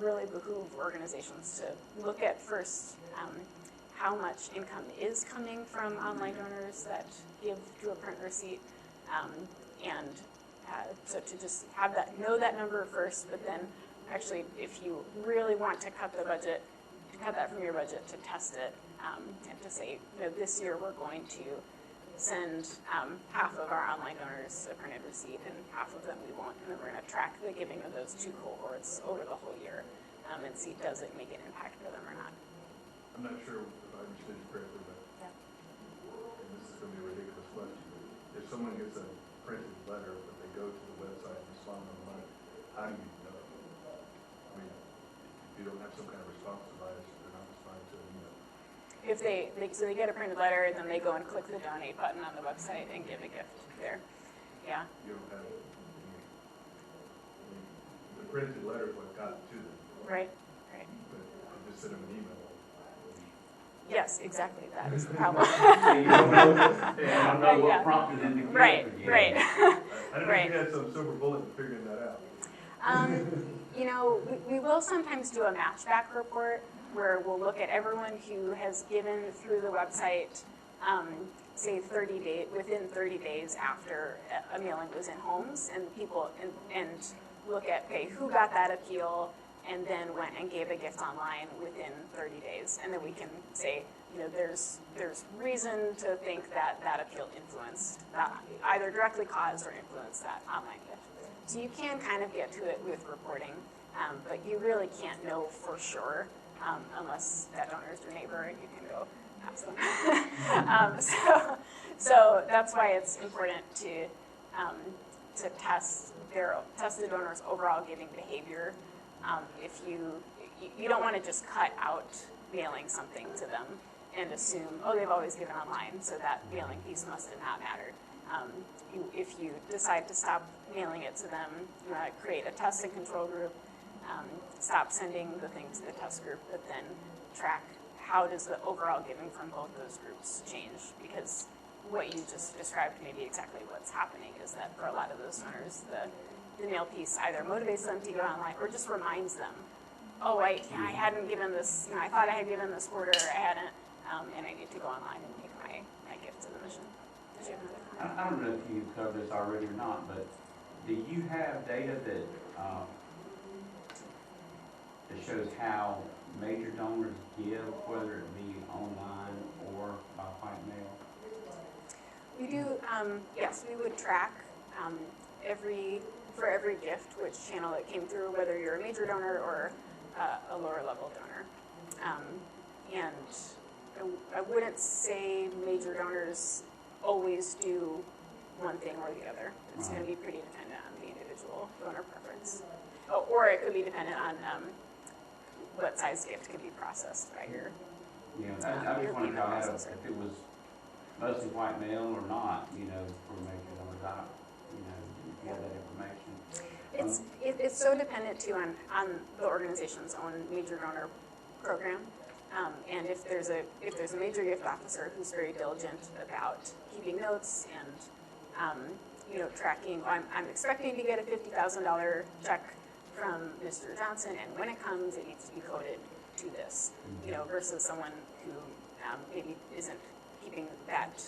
really behoove organizations to look at first how much income is coming from online donors that give to a print receipt, and so to just have that, know that number first, but then actually if you really want to cut the budget, to cut that from your budget, to test it, and to say, this year we're going to send half of our online donors a printed receipt and half of them we won't, and then we're going to track the giving of those two cohorts over the whole year, and see does it make an impact for them or not. I'm not sure if I understood you correctly, but and this is going to be a ridiculous question. If someone gets a printed letter, but they go to the website and respond online, how do you know? I mean, if you don't have some kind of response device, they're not responding to an email. If so they get a printed letter, and then they go and click the donate button on the website and give a gift there. Yeah. You don't have the printed letter is what got to them. Right. But you just send them an email. Yes, exactly. That is the problem. You don't know what prompted them to give. Right. I don't know if you had some silver bullet in figuring that out. We will sometimes do a matchback report where we'll look at everyone who has given through the website, say within 30 days after a mailing was in homes, and and look at, okay, who got that appeal and then went and gave a gift online within 30 days. And then we can say, there's reason to think that that appeal influenced, either directly caused or influenced that online gift. So you can kind of get to it with reporting, but you really can't know for sure unless that donor is your neighbor and you can go ask them. So that's why it's important to test the donor's overall giving behavior. If you don't want to just cut out mailing something to them and assume, they've always given online, so that mailing piece must have not mattered. If you decide to stop mailing it to them, you want to create a test and control group, stop sending the thing to the test group, but then track how does the overall giving from both those groups change, because what you just described may be exactly what's happening, is that for a lot of those donors, the mail piece either motivates them to go online or just reminds them, I hadn't given this, I thought I had given this order, I hadn't, and I need to go online and make my gift to the mission. Did you have another comment? I don't know if you've covered this already or not, but do you have data that shows how major donors give, whether it be online or by white mail? We do, yes, we would track for every gift which channel it came through, whether you're a major donor or a lower level donor. And I wouldn't say major donors always do one thing or the other. It's going to be pretty dependent on the individual donor preference. Or it could be dependent on what size gift could be processed by your I just wanted to find out if it was mostly white mail or not, for major donors. If you have that information. It's so dependent too on the organization's own major donor program. And if there's a major gift officer who's very diligent about keeping notes and tracking, I'm expecting to get a $50,000 check from Mr. Johnson, and when it comes, it needs to be coded to this, versus someone who maybe isn't keeping that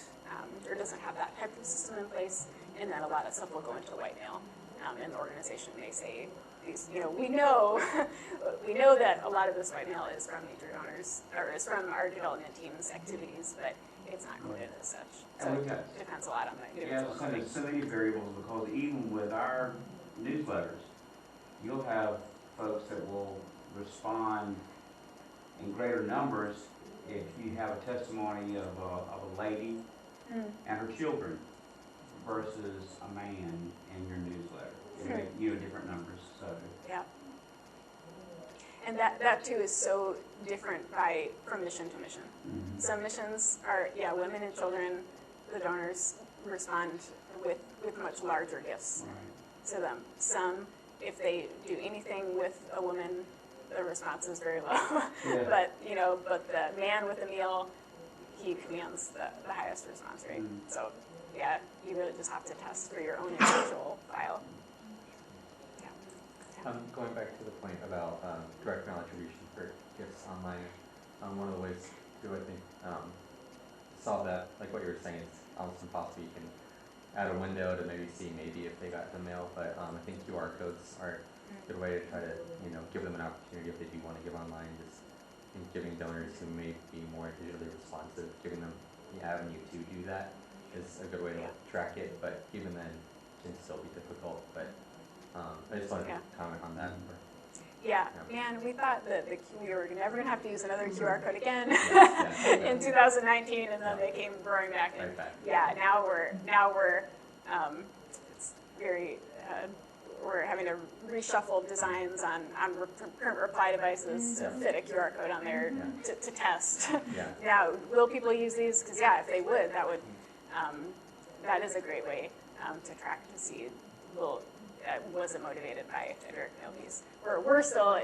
or doesn't have that type of system in place, and then a lot of stuff will go into white mail, and the organization may say, we know that a lot of this white mail is from major donors, or is from our development team's activities, but it's not coded as such. So it depends a lot on the individual. Yeah, so many variables, because even with our newsletters, you'll have folks that will respond in greater numbers if you have a testimony of a lady and her children versus a man in your newsletter. You different numbers. So yeah, and that too is so different from mission to mission. Mm-hmm. Some missions are women and children. The donors respond with much larger gifts to them. Some, if they do anything with a woman, the response is very low. Yeah. But the man with a meal, he commands the highest response rate. Mm-hmm. So you really just have to test for your own individual file. Yeah. Going back to the point about direct mail attribution for gifts online, one of the ways to, I think, solve that, like what you were saying, it's almost impossible. You can add a window to maybe see if they got the mail, but I think QR codes are a good way to try to, give them an opportunity if they do want to give online. Just I think giving donors who may be more digitally responsive, giving them the avenue to do that is a good way to track it, but even then it can still be difficult. But I just wanted to comment on that. Yeah, man, we thought that we were never going to have to use another QR code again in 2019, and then they came roaring back. And yeah, now we're it's very we're having to reshuffle designs on current reply devices to fit a QR code on there to test. Now, will people use these? Because if they would, that is a great way to track to see was it motivated by a direct mail piece. We're still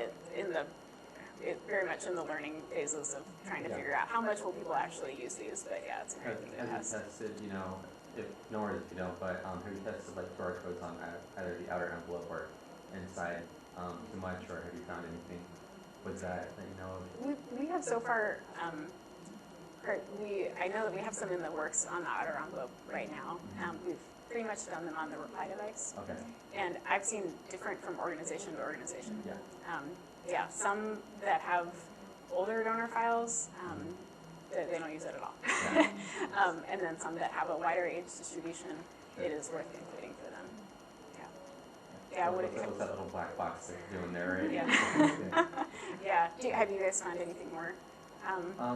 very much in the learning phases of trying to figure out how much will people actually use these. But it's a great thing to test. Have you tested, if no worries if you don't, but have you tested like QR codes on either the outer envelope or inside too much, or have you found anything with that you know of? We have so far. I know that we have some in the works on the outer envelope right now. We've pretty much done them on the reply device. Okay. And I've seen different from organization to organization. Yeah. Some that have older donor files, they don't use it at all. And then some that have a wider age distribution, it is worth including for them. Yeah. What if that little black box they're doing there, right? Yeah. Have you guys found anything more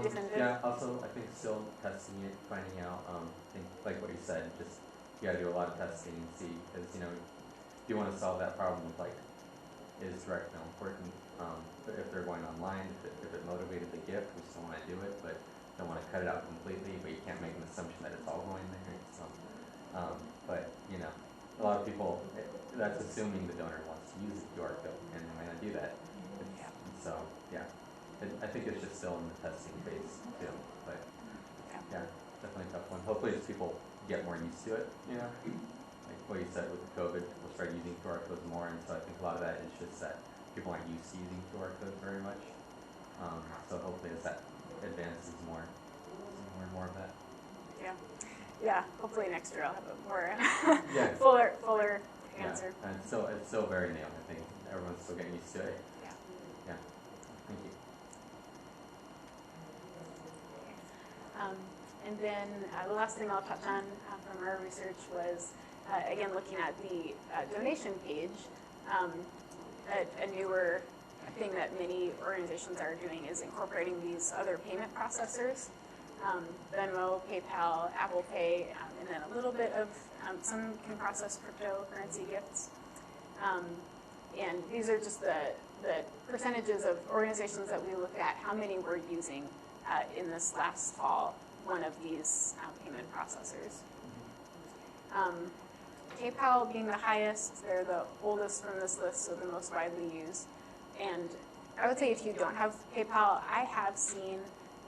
definitive? Yeah. Also, I think still testing it, finding out. I think like what you said, just you gotta do a lot of testing and see, because if you want to solve that problem with like, is direct mail important? But if they're going online, if it motivated the gift, we still want to do it, but don't want to cut it out completely. But you can't make an assumption that it's all going there. So, but a lot of people, that's assuming the donor wants to use the QR code, and they might not do that. So I think it's just still in the testing phase too. But definitely a tough one. Hopefully, as people get more used to it, like what you said with the COVID, we'll start using QR codes more, and so I think a lot of that is just that people aren't used to using QR codes very much. So hopefully as that advances more and more of that. Yeah. Hopefully next year I'll have a more fuller answer. And it's still very new. I think everyone's still getting used to it. Yeah. Thank you. And then the last thing I'll touch on from our research was, again, looking at the donation page. A newer thing that many organizations are doing is incorporating these other payment processors, Venmo, PayPal, Apple Pay, and then a little bit of, some can process cryptocurrency gifts. And these are just the percentages of organizations that we looked at, how many were using in this last fall one of these payment processors. PayPal being the highest, they're the oldest from this list, so the most widely used. And I would say if you don't have PayPal, I have seen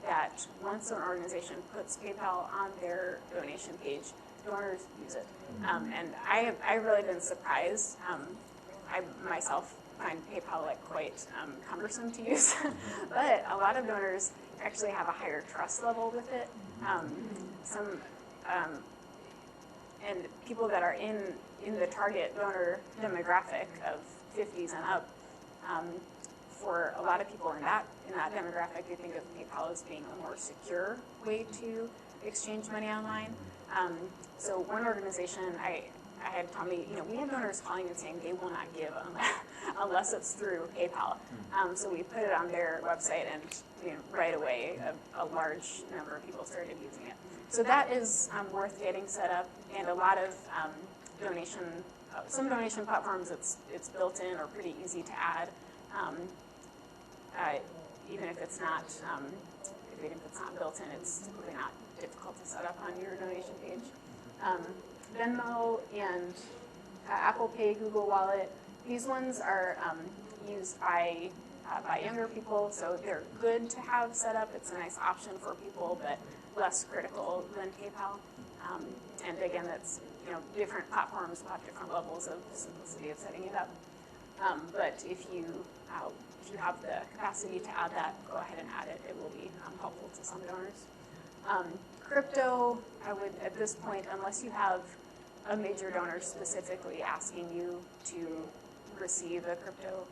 that once an organization puts PayPal on their donation page, donors use it. And I've really been surprised. I myself find PayPal quite cumbersome to use, but a lot of donors actually have a higher trust level with it. And people that are in the target donor demographic of 50s and up, for a lot of people in that demographic, they think of PayPal as being a more secure way to exchange money online. So one organization, I had told me, we have donors calling and saying they will not give unless it's through PayPal. So we put it on their website, and right away a large number of people started using it. So that is worth getting set up, and a lot of some donation platforms, it's built in or pretty easy to add, even if it's not built in, it's typically not difficult to set up on your donation page. Venmo and Apple Pay, Google Wallet, these ones are used by younger people, so they're good to have set up. It's a nice option for people, but less critical than PayPal. And again, that's different platforms will have different levels of simplicity of setting it up. But if you have the capacity to add that, go ahead and add it. It will be helpful to some donors. Crypto, I would, at this point, unless you have a major donor specifically asking you to receive a crypto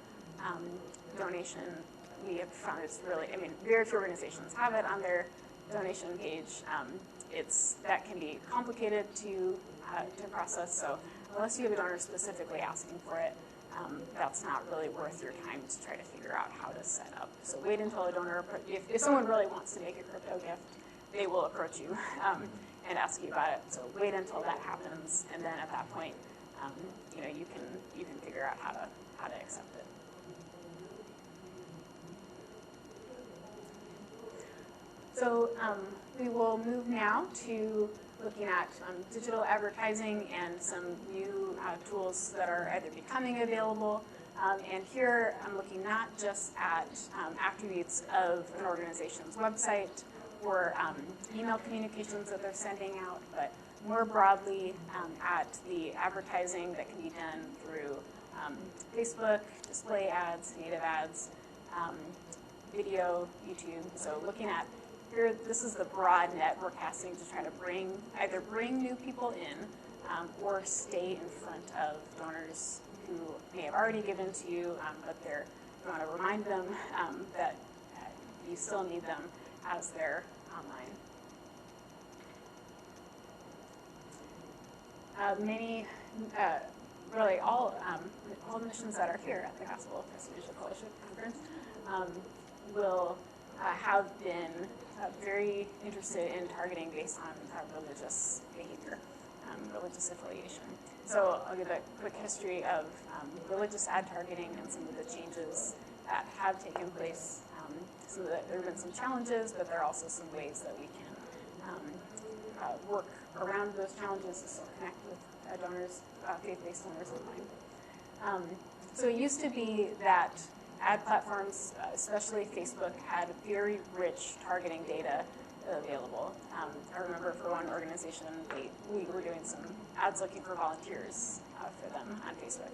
donation, we have found it's really, I mean, very few organizations have it on their donation page. That can be complicated to process, so unless you have a donor specifically asking for it, that's not really worth your time to try to figure out how to set up. So wait until a donor, if someone really wants to make a crypto gift, they will approach you and ask you about it. So wait until that happens, and then at that point, you can figure out how to accept it. So we will move now to looking at digital advertising and some new tools that are either becoming available. And here I'm looking not just at attributes of an organization's website or email communications that they're sending out, but more broadly at the advertising that can be done through Facebook, display ads, native ads, video, YouTube. So looking at here, this is the broad net we're casting to try to either bring new people in or stay in front of donors who may have already given to you, but you want to remind them that you still need them as they're online. Really all the missions that are here at the Gospel Presbyterian Fellowship Conference will have been very interested in targeting based on religious behavior, religious affiliation. So I'll give a quick history of religious ad targeting and some of the changes that have taken place. There have been some challenges, but there are also some ways that we can work around those challenges to still connect with donors, faith-based donors online. So it used to be that ad platforms, especially Facebook, had very rich targeting data available. I remember for one organization, we were doing some ads looking for volunteers for them on Facebook.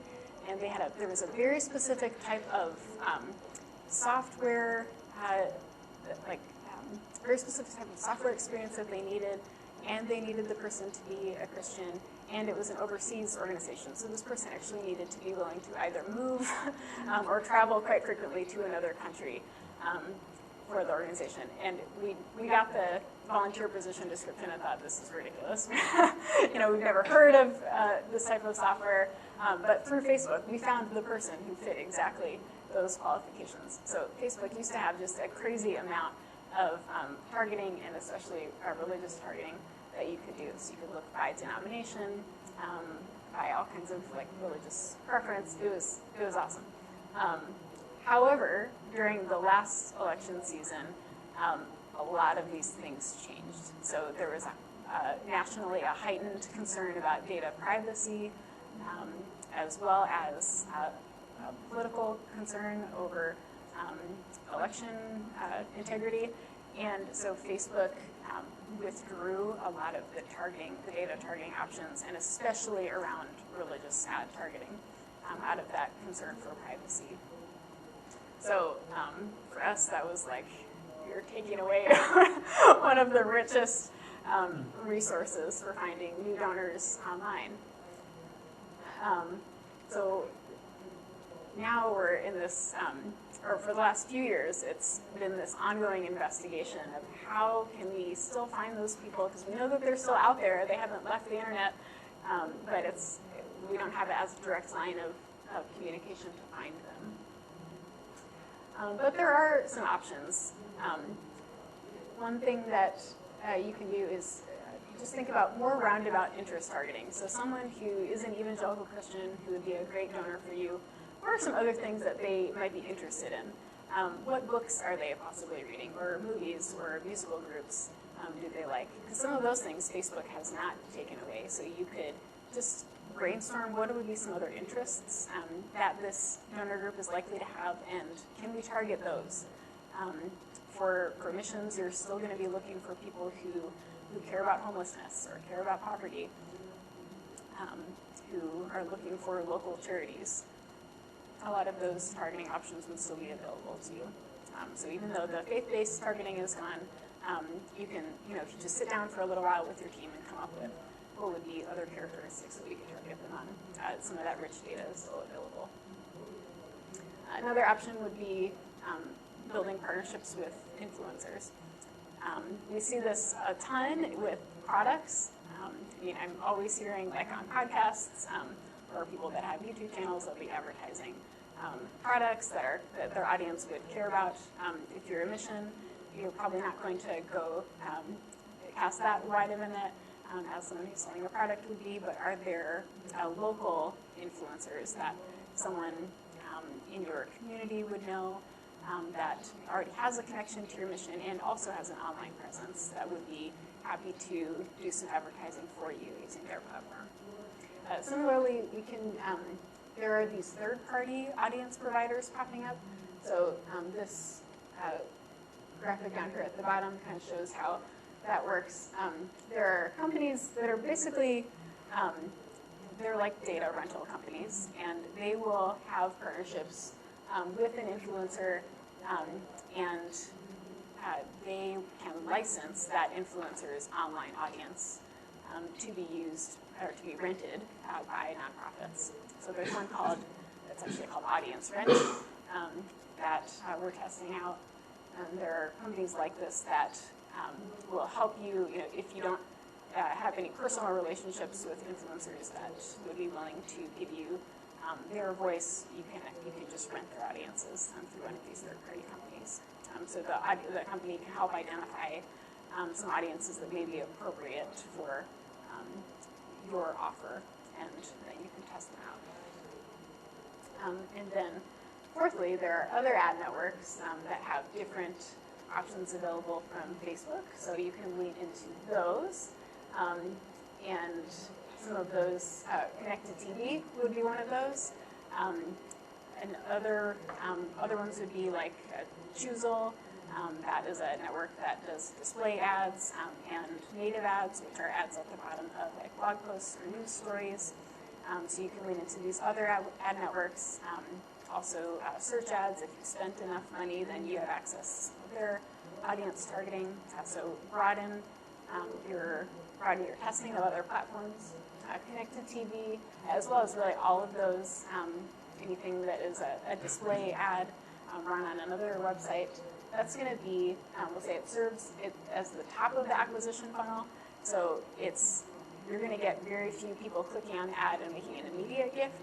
And there was a very specific type of software, very specific type of software experience that they needed, and they needed the person to be a Christian, and it was an overseas organization. So this person actually needed to be willing to either move or travel quite frequently to another country for the organization. And we got the volunteer position description and thought, this is ridiculous. We've never heard of this type of software, but through Facebook, we found the person who fit exactly those qualifications. So Facebook used to have just a crazy amount of targeting, and especially religious targeting, that you could do. So you could look by denomination, by all kinds of religious preference. It was awesome. However, during the last election season, a lot of these things changed. So there was nationally a heightened concern about data privacy, as well as political concern over election integrity. And so Facebook withdrew a lot of the data targeting options, and especially around religious ad targeting, out of that concern for privacy. So for us, that was like, you're taking away one of the richest resources for finding new donors online. So now we're in this, or for the last few years, it's been this ongoing investigation of how can we still find those people, because we know that they're still out there. They haven't left the internet, but we don't have as direct line of communication to find them. But there are some options. One thing that you can do is just think about more roundabout interest targeting. So someone who is an evangelical Christian who would be a great donor for you, what are some other things that they might be interested in? What books are they possibly reading, or movies, or musical groups do they like? Because some of those things Facebook has not taken away. So you could just brainstorm what would be some other interests that this donor group is likely to have, and can we target those? For missions, you're still going to be looking for people who care about homelessness or care about poverty, who are looking for local charities. a lot of those targeting options would still be available to you. So even though the faith-based targeting is gone, you can, if you just sit down for a little while with your team and come up with what would be other characteristics that we could target them on. Some of that rich data is still available. Another option would be building partnerships with influencers. We see this a ton with products. I'm always hearing, like on podcasts, or people that have YouTube channels, they'll be advertising products that their audience would care about. If you're a mission, you're probably not going to go cast that wide of a net as someone who's selling a product would be, but are there local influencers that someone in your community would know that already has a connection to your mission and also has an online presence that would be happy to do some advertising for you using their platform. Similarly, we can, there are these third-party audience providers popping up. So this graphic down here at the bottom kind of shows how that works. There are companies that are basically, they're like data rental companies, and they will have partnerships with an influencer, and they can license that influencer's online audience to be used or to be rented by nonprofits. So there's one that's actually called Audience Rent that we're testing out. There are companies like this that will help you, if you don't have any personal relationships with influencers that would be willing to give you their voice, you can just rent their audiences through one of these third-party companies. So the company can help identify some audiences that may be appropriate for your offer, and then you can test them out. And then fourthly, there are other ad networks that have different options available from Facebook, so you can lean into those. And some of those, Connected TV would be one of those. And other ones would be like Choosel. That is a network that does display ads and native ads, which are ads at the bottom of like blog posts or news stories. So you can lean into these other ad networks. Also, search ads. If you spent enough money, then you have access to their audience targeting. So broaden your testing of other platforms. Connected TV, as well as really all of those, anything that is a display ad run on another website, that's going to be, we'll say it serves it as the top of the acquisition funnel. So you're going to get very few people clicking on the ad and making an immediate gift,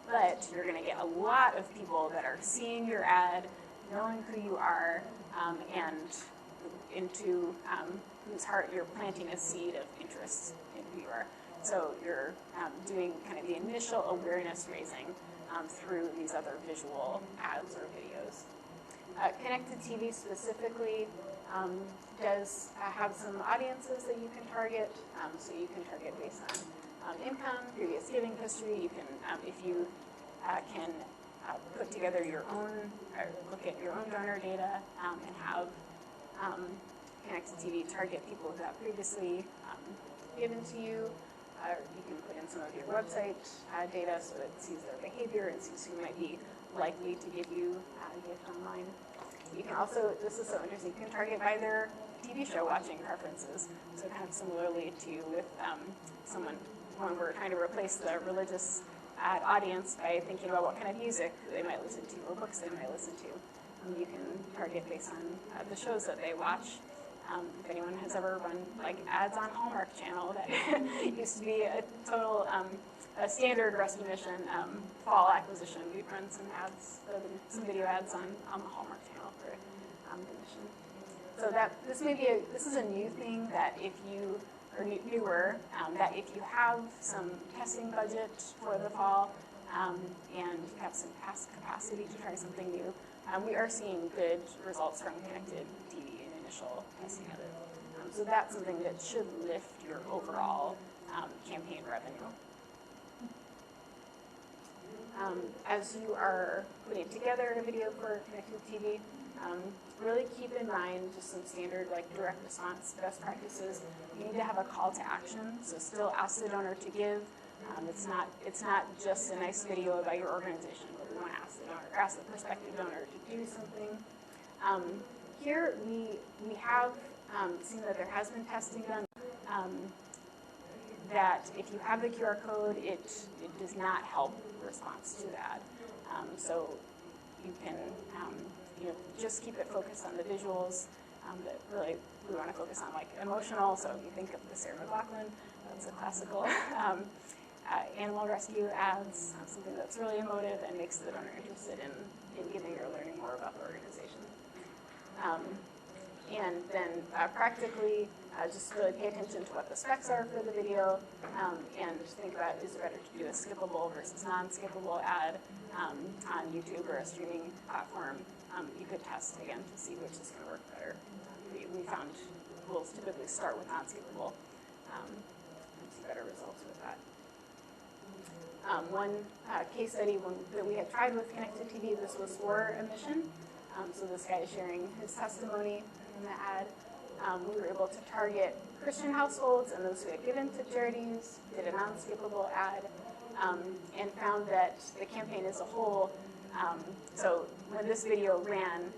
but you're going to get a lot of people that are seeing your ad, knowing who you are, and into whose heart you're planting a seed of interest in who you are. So you're doing kind of the initial awareness raising through these other visual ads or videos. Connected TV specifically does have some audiences that you can target. So you can target based on income, previous giving history. You can, if you can put together your own, or look at your own donor data and have Connected TV target people who have previously given to you. You can put in some of your website data so that it sees their behavior and sees who might be likely to give you a gift online. You can also, this is so interesting, you can target by their TV show watching preferences. So kind of similarly to with when we're trying to replace the religious audience by thinking about what kind of music they might listen to or books they might listen to. You can target based on the shows that they watch. If anyone has ever run like ads on Hallmark Channel, that used to be a total a standard rescue mission fall acquisition. We've run some ads, some video ads on the Hallmark Channel for the mission. So this is a new thing that if you are newer, that if you have some testing budget for the fall and you have some past capacity to try something new, we are seeing good results from Connected TV in initial testing of it. So that's something that should lift your overall campaign revenue. As you are putting together a video for Connected TV, really keep in mind just some standard like direct response best practices. You need to have a call to action, so still ask the donor to give, It's not just a nice video about your organization, but we want to ask the donor, ask the prospective donor to do something. Here we have seen that there has been testing done. That if you have the QR code, it does not help response to that. So you can just keep it focused on the visuals. That really we want to focus on like emotional. So if you think of the Sarah McLachlan, that's a classical animal rescue ads, something that's really emotive and makes the donor interested in giving or learning more about the organization. And then practically, just really pay attention to what the specs are for the video, and think about, is it better to do a skippable versus non-skippable ad on YouTube or a streaming platform. You could test again to see which is going to work better. We found rules typically start with non-skippable and see better results with that. One case study that we had tried with Connected TV, this was for a mission. So this guy is sharing his testimony in the ad. We were able to target Christian households and those who had given to charities, did a non-skippable ad, and found that the campaign as a whole, so when this video ran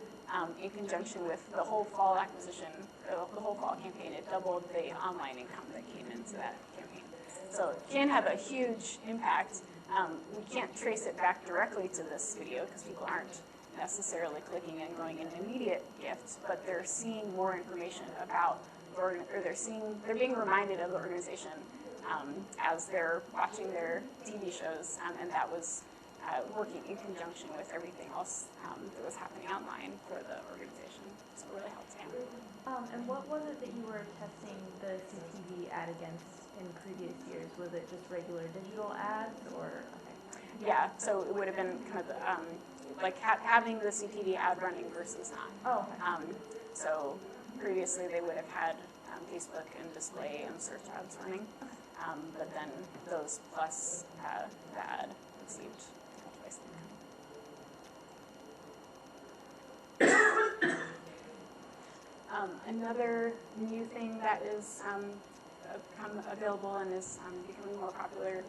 in conjunction with the whole fall acquisition, the whole fall campaign, it doubled the online income that came into that campaign. So it can have a huge impact. We can't trace it back directly to this video because people aren't necessarily clicking and going in immediate gifts, but they're seeing more information about, or they're being reminded of the organization as they're watching their TV shows, and that was working in conjunction with everything else that was happening online for the organization. So it really helped him. And what was it that you were testing the CTV ad against in previous years? Was it just regular digital ads, or? Okay. Yeah, so it would have been kind of like having the CTV ad running versus not. Oh, okay. So previously they would have had Facebook and display and search ads running, but then those plus the ad received twice the income. Another new thing that is become available and is becoming more popular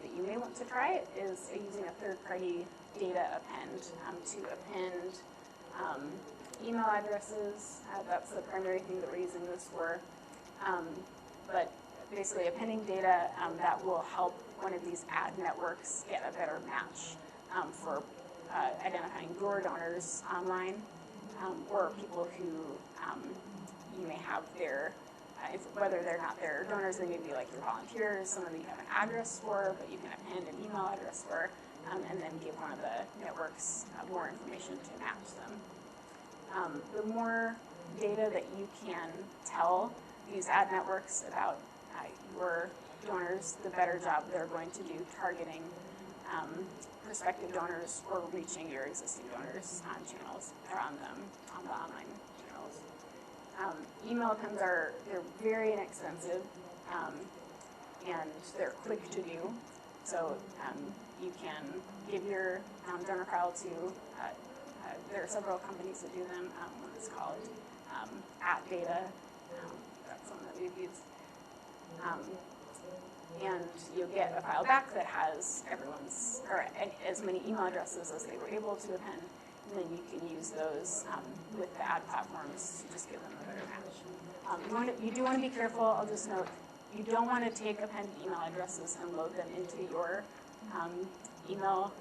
that you may want to try is using a third-party data append to append email addresses. That's the primary thing that we're using this for. But basically appending data that will help one of these ad networks get a better match for identifying your donors online, or people who you may have their, whether they're not their donors, they may be like your volunteers, someone that you have an address for, but you can append an email address for, and then give one of the networks more information to match them. The more data that you can tell these ad networks about your donors, the better job they're going to do targeting prospective donors or reaching your existing donors on channels or on the online channels. Email appends they're very inexpensive and they're quick to do. So you can give your donor file to, there are several companies that do them. One is called @data. That's one that we've used. And you'll get a file back that has everyone's, or as many email addresses as they were able to append, and then you can use those with the ad platforms to just give them a better match. You do want to be careful. I'll just note, you don't want to take appended email addresses and load them into your email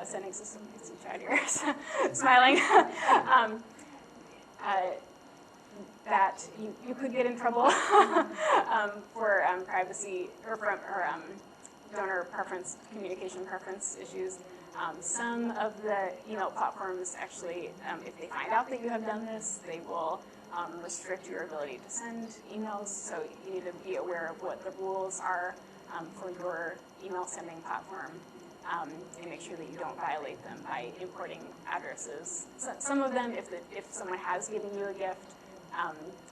sending system. You can see Chad here smiling. That you could get in trouble for privacy or donor preference, communication preference issues. Some of the email platforms actually, if they find out that you have done this, they will restrict your ability to send emails. So you need to be aware of what the rules are for your email sending platform, and make sure that you don't violate them by importing addresses. So some of them, if someone has given you a gift,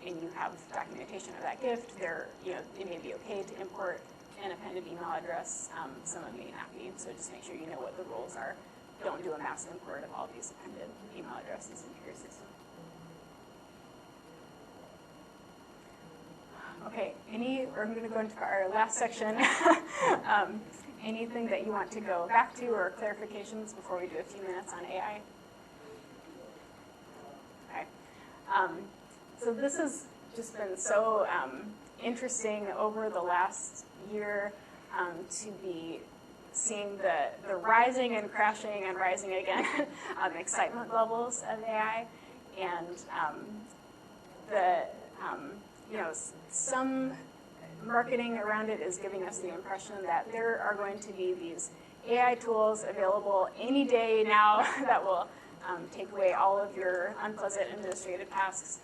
and you have documentation of that gift, it may be okay to import an appended email address. Some of them may not be, so just make sure you know what the rules are. Don't do a mass import of all these appended email addresses into your system. Okay, I'm going to go into our last section. Anything that you want to go back to or clarifications before we do a few minutes on AI? Okay. So this has just been so interesting over the last year to be seeing the rising and crashing and rising again excitement levels of AI, and some marketing around it is giving us the impression that there are going to be these AI tools available any day now that will take away all of your unpleasant administrative tasks.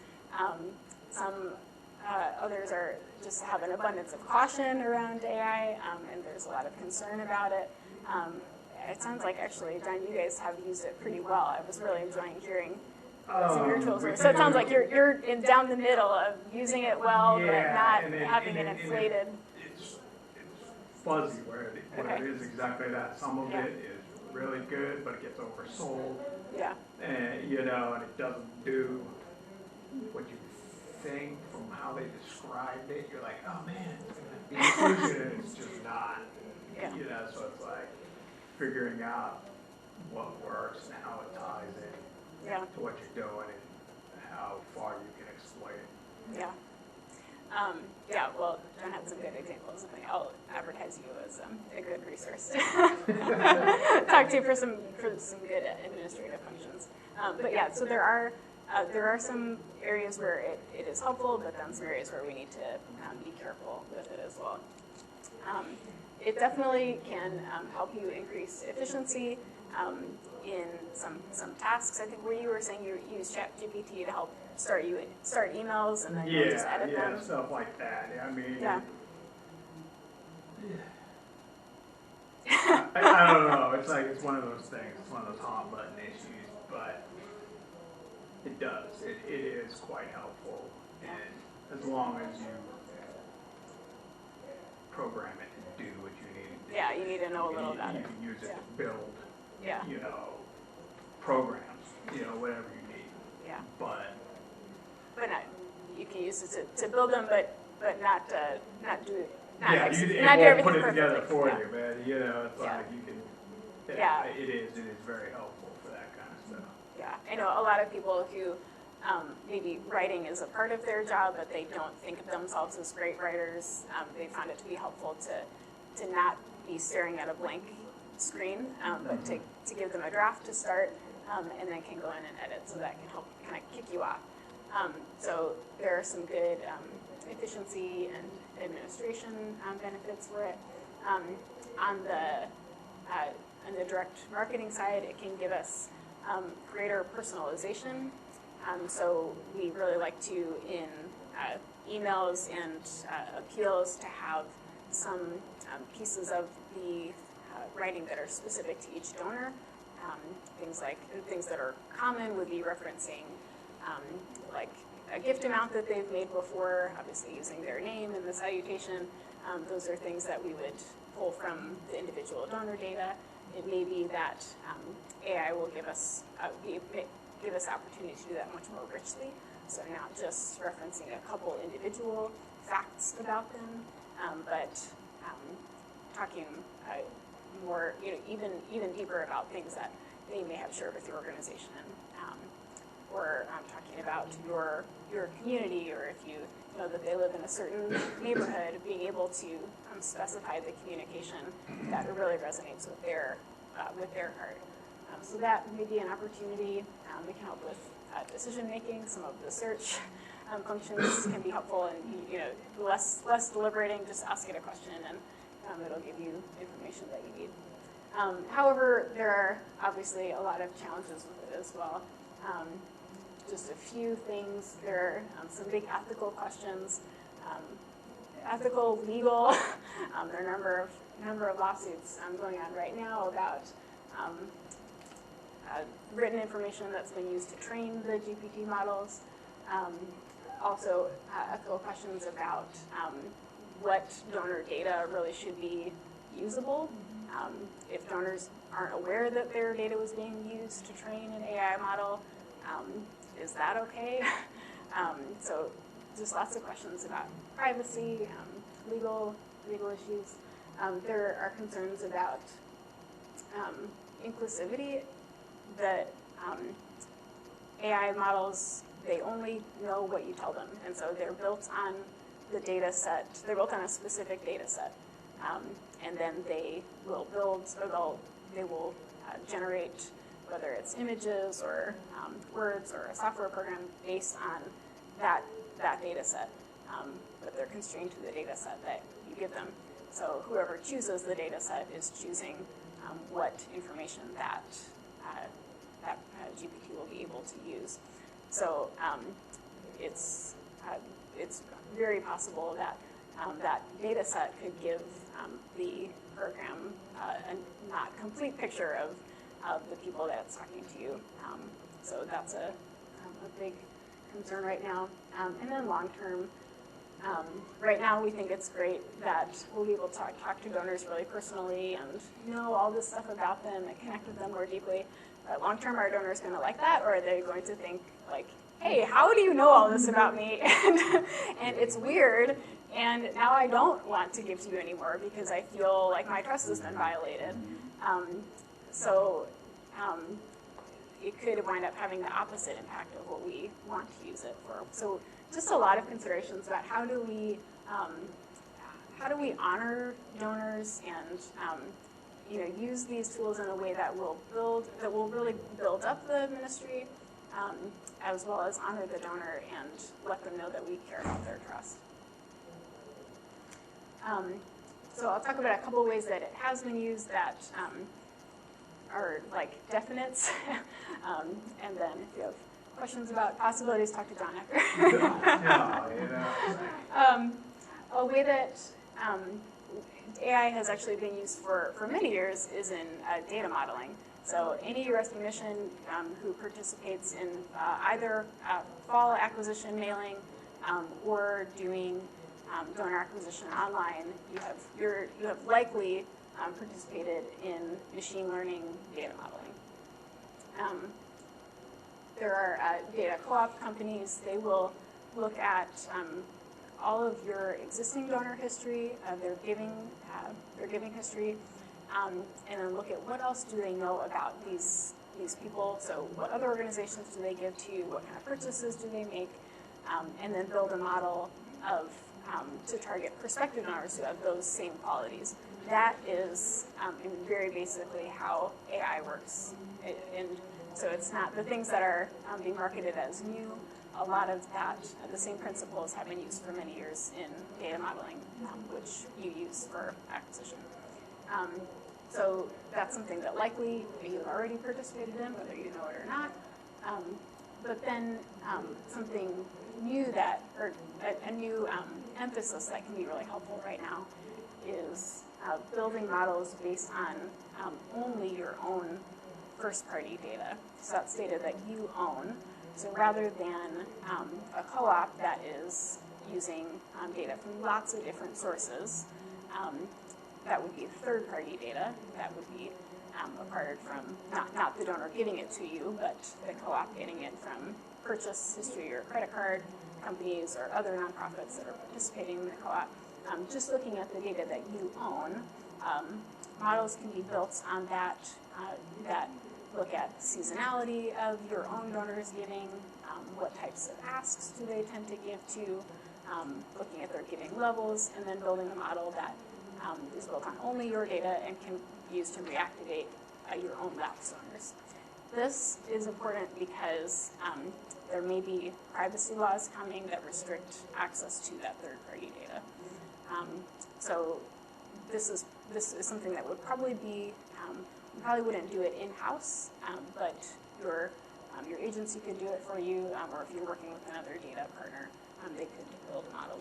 Others are just have an abundance of caution around AI, and there's a lot of concern about it. It sounds like, actually, John, you guys have used it pretty well. I was really enjoying hearing some of your tools. So it sounds like you're down the middle of using it well, but not having it inflated. It's fuzzy where it is exactly that. Some of it is really good, but it gets oversold. Yeah. And it doesn't do what you think from how they described it. You're like, oh man, it's gonna be inclusion, and it's just not. Yeah. So it's like figuring out what works and how it ties in to what you're doing and how far you can exploit it. Yeah. Well, John had some good examples. I'll advertise you as a good resource to talk to for some good administrative functions. So there are some areas where it is helpful, but then some areas where we need to be careful with it as well. It definitely can help you increase efficiency in some tasks. I think where you were saying you use ChatGPT to help start emails and then you just edit them. Stuff like that. I mean, I don't know. It's like it's one of those things. It's one of those hot button issues, but it does. It is quite helpful, and as long as you program it to do what you need to do. Yeah, you need to know a little about it. You can use it to build, programs, whatever you need. Yeah. But not, you can use it to build them, but not do it not do everything put it perfectly. together for you, man. It's like you can. It is very helpful for that kind of stuff. Yeah, I know a lot of people who maybe writing is a part of their job, but they don't think of themselves as great writers. They found it to be helpful to not be staring at a blank screen, but to give them a draft to start, and then can go in and edit, so that can help kind of kick you off. So there are some good efficiency and administration benefits for it. On the direct marketing side, it can give us greater personalization. So we really like to, in emails and appeals, to have some pieces of the writing that are specific to each donor. Things that are common would be referencing like a gift amount that they've made before, obviously using their name in the salutation. Those are things that we would pull from the individual donor data. It may be that AI will give us opportunity to do that much more richly. So not just referencing a couple individual facts about them, but talking more, even deeper about things that they may have shared with your organization, or talking about your community, or if you know that they live in a certain neighborhood, being able to specify the communication that really resonates with their heart. So that may be an opportunity. It can help with decision making. Some of the search functions can be helpful, and less deliberating. Just ask it a question, and it'll give you information that you need. However, there are obviously a lot of challenges with it as well. Just a few things. There are some big ethical questions, ethical, legal. There are a number of lawsuits going on right now about written information that's been used to train the GPT models. Also, ethical questions about what donor data really should be usable. If donors aren't aware that their data was being used to train an AI model, is that okay? So just lots of questions about privacy, legal issues. There are concerns about inclusivity. The AI models, they only know what you tell them, and so they're built on the data set. They're built on a specific data set, and then they will build, or they will generate, whether it's images or words or a software program based on that data set, but they're constrained to the data set that you give them. So whoever chooses the data set is choosing what information that GPT will be able to use. So it's very possible that that data set could give the program a not complete picture of the people that it's talking to you. So that's a big concern right now. And then long term, right now we think it's great that we'll be able to talk to donors really personally and know all this stuff about them and connect with them more deeply. But long term, are donors going to like that, or are they going to think like, hey, how do you know all this about me? And it's weird, and now I don't want to give to you anymore because I feel like my trust has been violated. It could wind up having the opposite impact of what we want to use it for. So just a lot of considerations about how do we honor donors and use these tools in a way that will really build up the ministry, as well as honor the donor and let them know that we care about their trust. So I'll talk about a couple ways that it has been used that are like definites, and then if you have questions about possibilities, talk to John after. A way that AI has actually been used for many years is in data modeling. So any U.S. mission who participates in either fall acquisition mailing or doing donor acquisition online, you have likely participated in machine learning data modeling. There are data co-op companies. They will look at all of your existing donor history, their giving history, and then look at what else do they know about these people. So what other organizations do they give to? What kind of purchases do they make? And then build a model to target prospective donors who have those same qualities. That is very basically how AI works. And so it's not the things that are being marketed as new. A lot of that, the same principles have been used for many years in data modeling, which you use for acquisition. So that's something that likely you've already participated in, whether you know it or not. But then something new or a new emphasis that can be really helpful right now is building models based on only your own first-party data. So that's data that you own. So rather than a co-op that is using data from lots of different sources, that would be third-party data. That would be acquired from not the donor giving it to you, but the co-op getting it from purchase history or credit card companies or other nonprofits that are participating in the co-op. Just looking at the data that you own, models can be built on that look at seasonality of your own donors giving, what types of asks do they tend to give to, looking at their giving levels, and then building a model that is built on only your data and can be used to reactivate your own lapsed donors. This is important because there may be privacy laws coming that restrict access to that third-party data. So this is something that would probably be, you probably wouldn't do it in-house, but your agency could do it for you, or if you're working with another data partner, they could build a model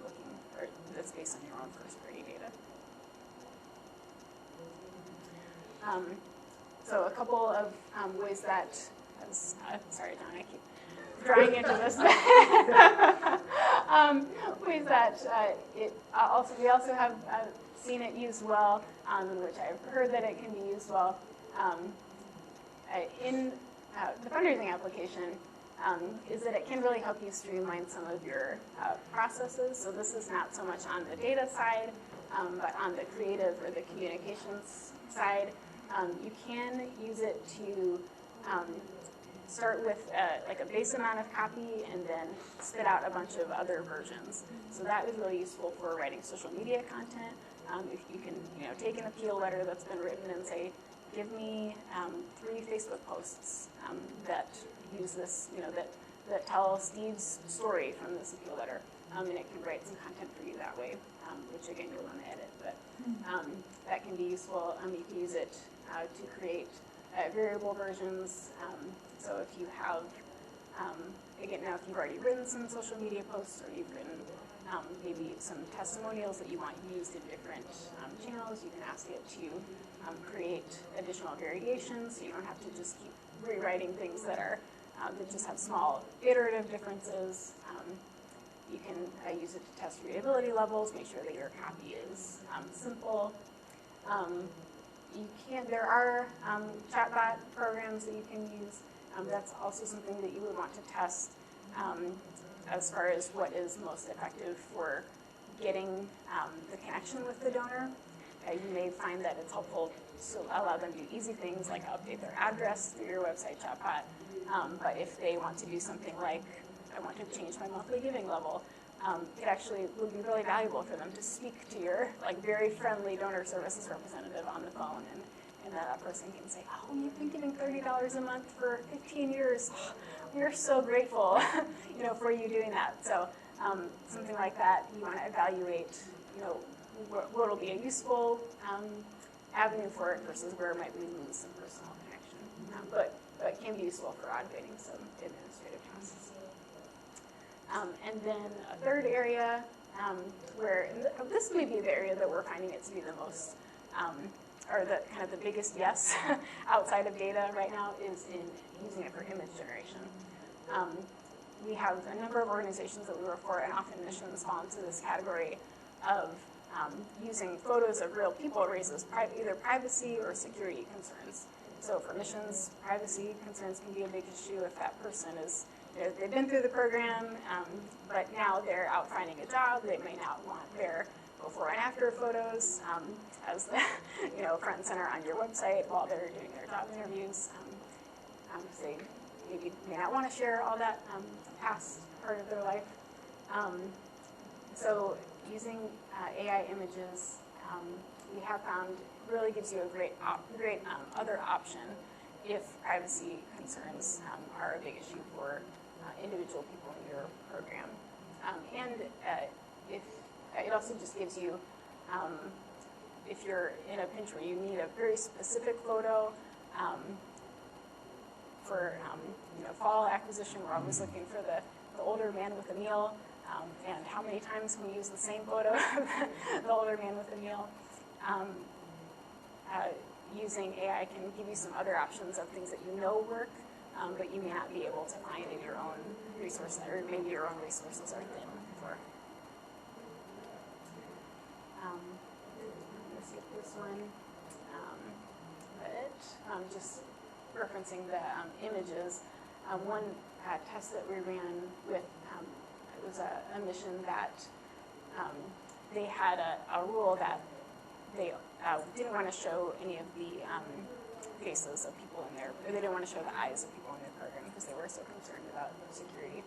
that's based on your own first-party data. So a couple of ways that, sorry, Don, I keep drawing into this. Ways that we also have seen it used well, in which I've heard that it can be used well. In the fundraising application, is that it can really help you streamline some of your processes. So this is not so much on the data side, but on the creative or the communications side. You can use it to start with like a base amount of copy and then spit out a bunch of other versions. So that is really useful for writing social media content. If you can, take an appeal letter that's been written and say, give me 3 Facebook posts that use this, that tell Steve's story from this appeal letter, and it can write some content for you that way, which again you'll want to edit, but that can be useful. You can use it to create variable versions. So if you have, again, now if you've already written some social media posts, or you've written maybe some testimonials that you want used in different channels, you can ask it to create additional variations, so you don't have to just keep rewriting things that are that just have small iterative differences. You can use it to test readability levels, make sure that your copy is simple. There are chatbot programs that you can use. That's also something that you would want to test as far as what is most effective for getting the connection with the donor. You may find that it's helpful to allow them to do easy things like update their address through your website chatbot. But if they want to do something like, I want to change my monthly giving level, it actually would be really valuable for them to speak to your very friendly donor services representative on the phone, and that person can say, oh, you've been giving $30 a month for 15 years. Oh, we're so grateful for you doing that. So something like that, you want to evaluate what will be a useful avenue for it versus where might we lose some personal connection. But can be useful for automating some administrative tasks. And then a third area where, this may be the area that we're finding it to be the most, or the kind of the biggest yes outside of data right now, is in using it for image generation. We have a number of organizations that we work for, and often missions fall into this category of using photos of real people raises either privacy or security concerns. So for missions, privacy concerns can be a big issue if that person is, they've been through the program, but now they're out finding a job. They may not want their before and after photos as the, front and center on your website while they're doing their job interviews. They maybe may not want to share all that past part of their life. So using AI images, we have found really gives you a great other option if privacy concerns are a big issue for individual people in your program. And if it also just gives you, if you're in a pinch where you need a very specific photo for fall acquisition, we're always looking for the older man with a meal. And how many times can we use the same photo of the older man with a meal? Using AI can give you some other options of things that work, but you may not be able to find in your own resource, or maybe your own resources are thin for. I'm going to skip this one, but just referencing the images, one test that we ran with, it was a mission that they had a rule that they didn't want to show any of the faces of people in there, or they didn't want to show the eyes of people in their program because they were so concerned about security.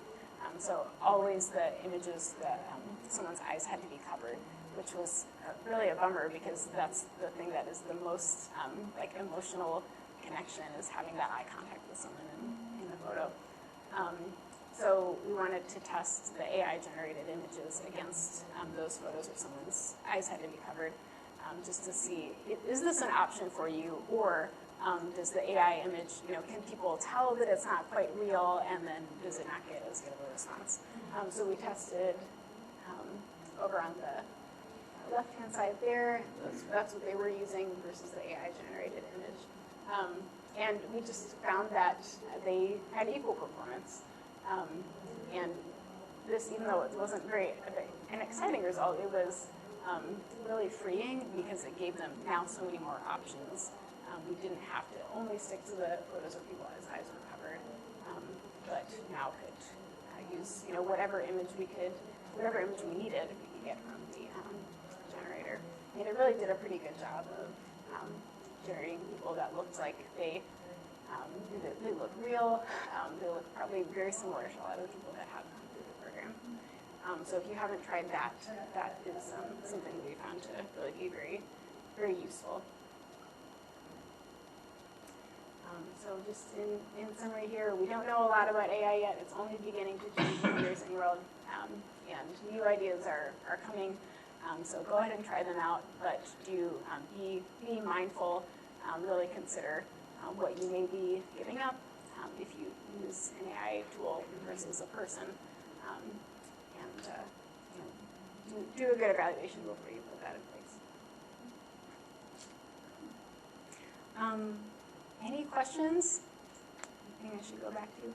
So always the images that someone's eyes had to be covered, which was really a bummer because that's the thing that is the most emotional connection, is having that eye contact with someone in the photo. So we wanted to test the AI-generated images against those photos where someone's eyes had to be covered, just to see, is this an option for you, or does the AI image, can people tell that it's not quite real, and then does it not get as good of a response? So we tested over on the left-hand side there, that's what they were using versus the AI-generated image. And we just found that they had equal performance. And this, even though it wasn't an exciting result, it was really freeing because it gave them now so many more options. We didn't have to only stick to the photos of people whose eyes were covered, but now now could use, whatever image we needed, we could get from the generator. And it really did a pretty good job of generating people that looked like they look real. They look probably very similar to a lot of the people that have come through the program. So if you haven't tried that, that is something that we found to really be very, very useful. So just in summary here, we don't know a lot about AI yet. It's only beginning to change in the racing world, and new ideas are coming. So go ahead and try them out, but do be mindful. Really consider what you may be giving up if you use an AI tool versus a person, and do a good evaluation before you put that in place. Any questions? Anything I should go back to?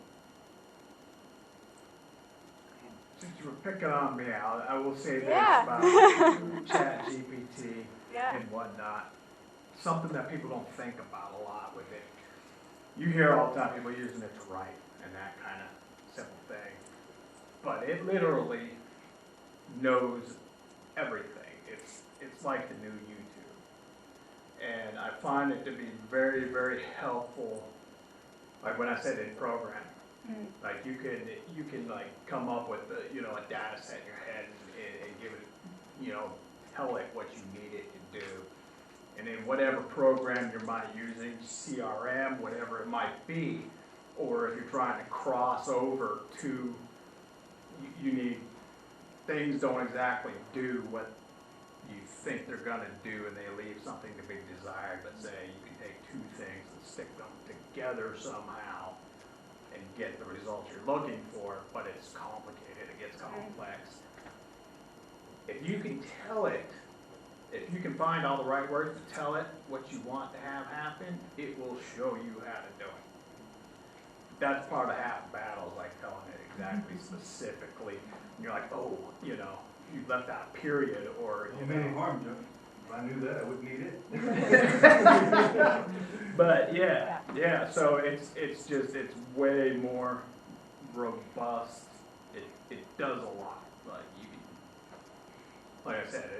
Since you were picking on me, I will say this Yeah. about ChatGPT Yeah. and whatnot. Something that people don't think about a lot with it. You hear all the time people using it to write and that kind of simple thing. But it literally knows everything. It's like the new YouTube. And I find it to be very, very helpful. Like when I said in programming. Like you can like come up with a data set in your head and give it, tell it what you need it to do. And then whatever program you might using, CRM, whatever it might be, or if you're trying to cross over to, you need, things don't exactly do what you think they're gonna do and they leave something to be desired. Let's say you can take two things and stick them together somehow and get the results you're looking for, but it's complicated, it gets complex. If you can tell it, if you can find all the right words to tell it what you want to have happen, it will show you how to do it. That's part of half the battle, is like telling it exactly specifically. And you're like, oh, you left out a period, or harm, Joe. If I knew that, I wouldn't need it. But yeah. So it's way more robust. It does a lot. Like I said,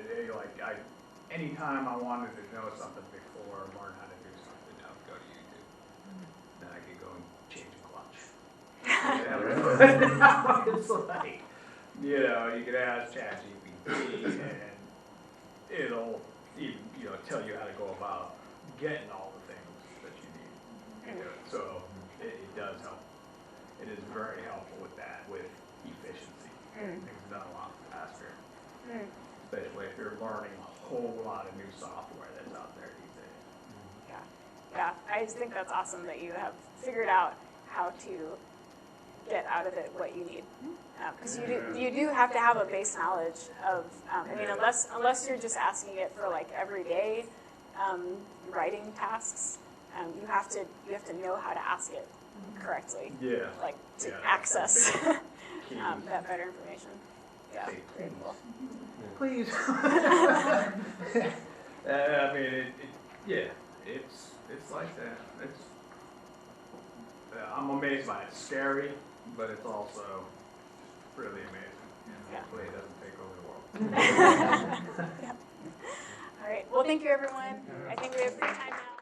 anytime I wanted to know something before, learn how to do something, I would go to YouTube. Then I could go and change a clutch. Now it's like, you could ask ChatGPT and it'll tell you how to go about getting all the things that you need. So it does help. It is very helpful with that, with efficiency. Things are done a lot faster. Especially if you're learning a whole lot of new software that's out there these days. Yeah, I just think that's awesome that you have figured out how to get out of it what you need. Because you do have to have a base knowledge of, unless you're just asking it for like everyday writing tasks, you have to know how to ask it correctly. Yeah. Like to access that better information. Yeah, very cool. Please. It's like that. I'm amazed by it. It's scary, but it's also really amazing. Hopefully it doesn't take over the world. All right. Well, thank you, everyone. I think we have free time now.